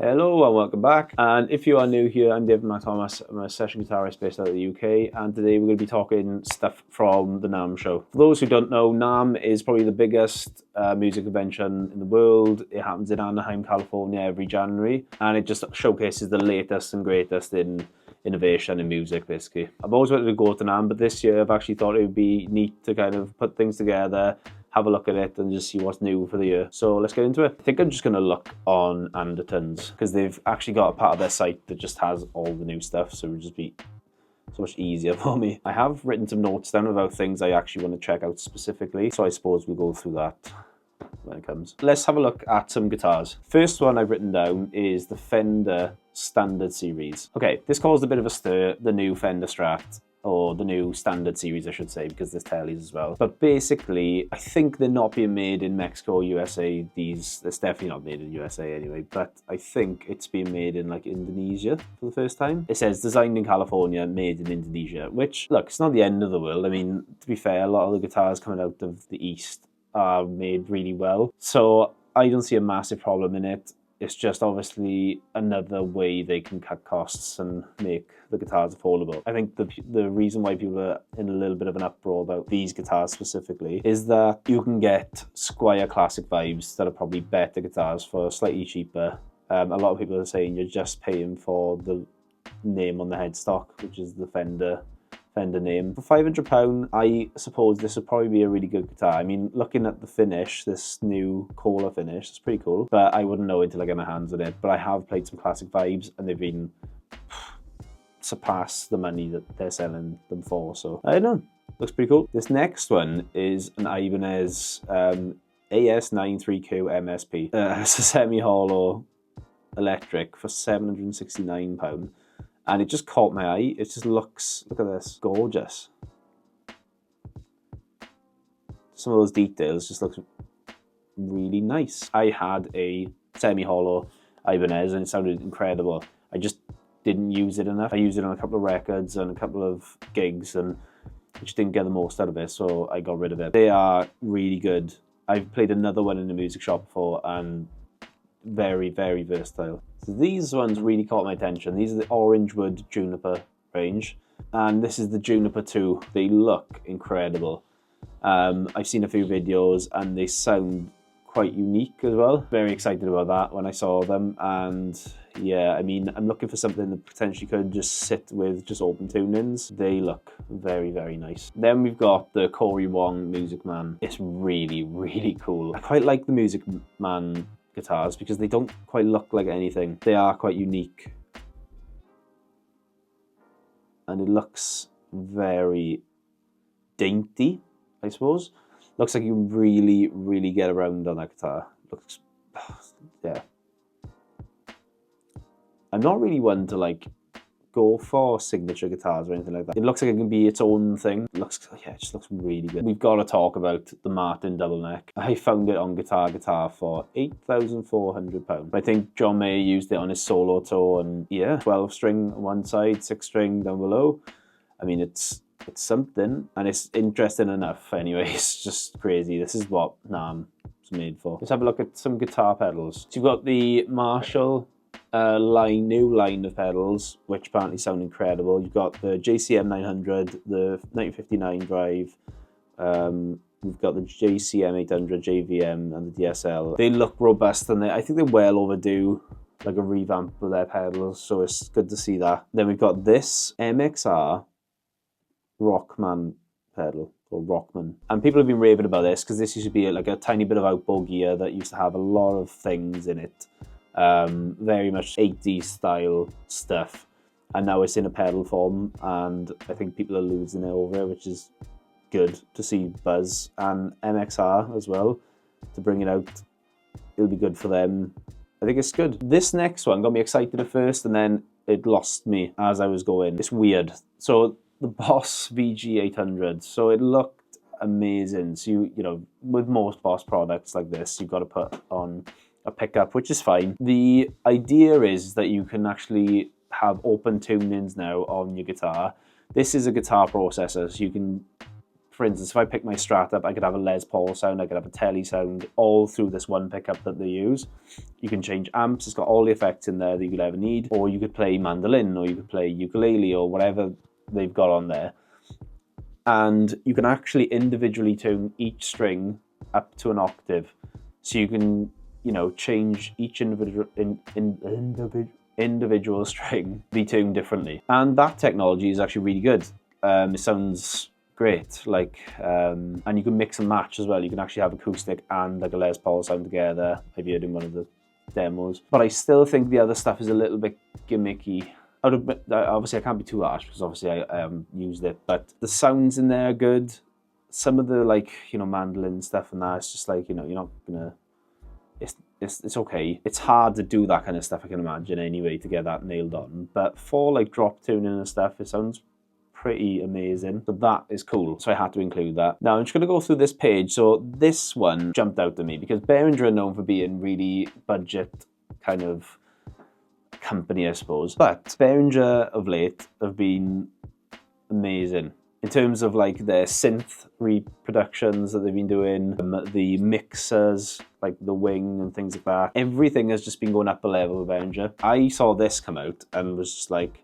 Hello and welcome back. And if you are new here, I'm David McThomas. I'm a session guitarist based out of the UK, and today we're going to be talking stuff from the NAMM show. For those who don't know, NAMM is probably the biggest music convention in the world. It happens in Anaheim, California every January, and it just showcases the latest and greatest in innovation in music, basically. I've always wanted to go to NAMM, but this year I've actually thought it would be neat to kind of put things together, have a look at it and just see what's new for the year. So let's get into it. I think I'm just gonna look on Anderton's because they've actually got a part of their site that just has all the new stuff, so it would just be so much easier for me. I have written some notes down about things I actually want to check out specifically, so I suppose we'll go through that when it comes. Let's have a look at some guitars. First one I've written down is the Fender Standard Series. Okay, this caused a bit of a stir, the new Fender Strat, or the new Standard Series, I should say, because there's tellies as well. But basically, I think they're not being made in Mexico or USA. It's definitely not made in USA anyway, but I think it's being made in like Indonesia for the first time. It says designed in California, made in Indonesia, which, look, it's not the end of the world. I mean, to be fair, a lot of the guitars coming out of the East are made really well. So I don't see a massive problem in it. It's just obviously another way they can cut costs and make the guitars affordable. I think the reason why people are in a little bit of an uproar about these guitars specifically is that you can get Squier Classic vibes that are probably better guitars for slightly cheaper. A lot of people are saying you're just paying for the name on the headstock, which is the Fender name. For £500, I suppose this would probably be a really good guitar. I mean, looking at the finish, this new Cola finish, it's pretty cool, but I wouldn't know until I get my hands on it. But I have played some classic vibes and they've been surpassed the money that they're selling them for. So I don't know, looks pretty cool. This next one is an Ibanez AS93Q MSP. It's a semi-hollow electric for £769. And it just caught my eye. It just looks, look at this, gorgeous. Some of those details just looks really nice. I had a semi-hollow Ibanez and it sounded incredible. I just didn't use it enough. I used it on a couple of records and a couple of gigs and I just didn't get the most out of it, so I got rid of it. They are really good. I've played another one in the music shop before and very, very versatile. So these ones really caught my attention. These are the Orangewood Juniper range, and this is the Juniper 2. They look incredible. I've seen a few videos and they sound quite unique as well. Very excited about that when I saw them, and yeah, I mean, I'm looking for something that potentially could just sit with just open tunings. They look very, very nice. Then we've got the Corey Wong Music Man. It's really, really cool. I quite like the Music Man guitars because they don't quite look like anything. They are quite unique. And it looks very dainty, I suppose. Looks like you really, really get around on that guitar. Looks, yeah. I'm not really one to like go for signature guitars or anything like that. It looks like it can be its own thing. It looks, yeah, it just looks really good. We've got to talk about the Martin double neck. I found it on Guitar for £8,400. I think John Mayer used it on his solo tour, and yeah, 12 string on one side, 6 string down below. I mean, it's something, and it's interesting enough anyway. It's just crazy. This is what NAMM is made for. Let's have a look at some guitar pedals. So you've got the Marshall new line of pedals, which apparently sound incredible. You've got the JCM 900, the 1959 drive, we've got the JCM 800, JVM, and the DSL. They look robust, and I think they're well overdue like a revamp of their pedals, so it's good to see that. Then we've got this MXR Rockman pedal, or Rockman, and people have been raving about this because this used to be like a tiny bit of outbow gear that used to have a lot of things in it. Very much 80s style stuff, and now it's in a pedal form, and I think people are losing it over it, which is good to see. Buzz and MXR as well to bring it out. It'll be good for them. I think it's good. This next one got me excited at first, and then it lost me as I was going. It's weird. So the Boss VG800. So it looked amazing. So you know, with most Boss products like this, you've got to put on a pickup, which is fine. The idea is that you can actually have open tunings now on your guitar. This is a guitar processor, so you can for instance, if I pick my Strat up, I could have a Les Paul sound, I could have a Tele sound, all through this one pickup that they use. You can change amps, it's got all the effects in there that you could ever need, or you could play mandolin, or you could play ukulele, or whatever they've got on there. And you can actually individually tune each string up to an octave. So you can, you know, change each individual string be tuned differently. And that technology is actually really good. It sounds great, like, and you can mix and match as well. You can actually have acoustic and like a Les Paul sound together. I've heard in one of the demos. But I still think the other stuff is a little bit gimmicky. Obviously I can't be too harsh because obviously I used it, but the sounds in there are good. Some of the, like, you know, mandolin stuff and that, it's just like, you know, you're not gonna, it's okay. It's hard to do that kind of stuff, I can imagine, anyway, to get that nailed on. But for like drop tuning and stuff, it sounds pretty amazing. So that is cool. So I had to include that. Now I'm just gonna go through this page. So this one jumped out to me because Behringer are known for being really budget kind of company, I suppose. But Behringer of late have been amazing in terms of like their synth reproductions that they've been doing, the mixers, like the wing and things like that. Everything has just been going up a level with Behringer. I saw this come out and was just like,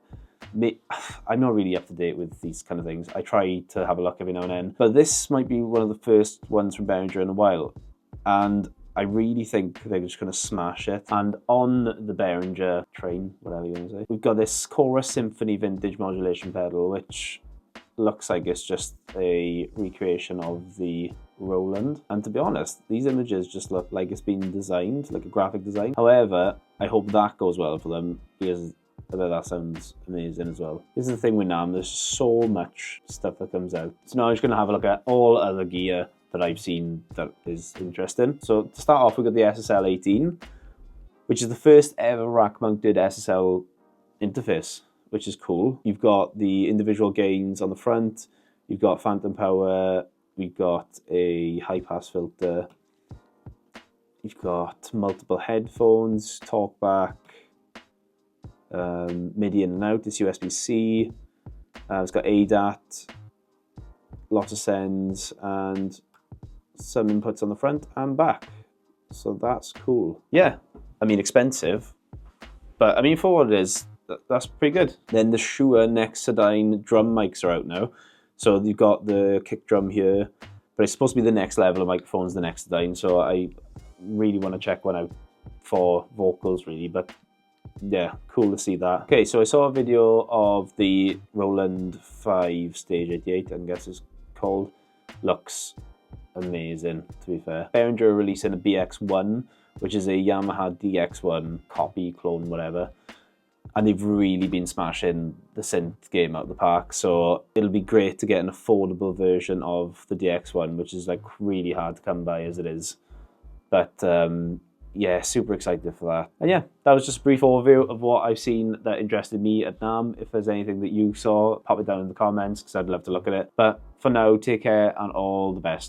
I'm not really up to date with these kind of things. I try to have a look every now and then, but this might be one of the first ones from Behringer in a while. And I really think they're just going to smash it. And on the Behringer train, whatever you want to say, we've got this Chorus Symphony vintage modulation pedal, which looks like it's just a recreation of the Roland. And to be honest, these images just look like it's been designed, like a graphic design. However, I hope that goes well for them because I bet that sounds amazing as well. This is the thing with NAMM, there's so much stuff that comes out. So now I'm just going to have a look at all other gear that I've seen that is interesting. So to start off, we've got the SSL 18, which is the first ever rack-mounted SSL interface, which is cool. You've got the individual gains on the front, you've got phantom power, we've got a high-pass filter, you've got multiple headphones, talkback, MIDI in and out, it's USB-C, it's got ADAT, lots of sends, and some inputs on the front and back. So that's cool. Yeah, I mean, expensive, but I mean, for what it is, that's pretty good. Then the Shure Nexodyne drum mics are out now. So you've got the kick drum here, but it's supposed to be the next level of microphones, the Nexodyne. So I really want to check one out for vocals, really. But yeah, cool to see that. Okay, so I saw a video of the Roland 5 Stage 88, I guess it's called. Looks amazing, to be fair. Behringer are releasing a BX1, which is a Yamaha DX1 copy, clone, whatever. And they've really been smashing the synth game out of the park. So it'll be great to get an affordable version of the DX1, which is like really hard to come by as it is. But yeah, super excited for that. And yeah, that was just a brief overview of what I've seen that interested me at NAMM. If there's anything that you saw, pop it down in the comments because I'd love to look at it. But for now, take care and all the best.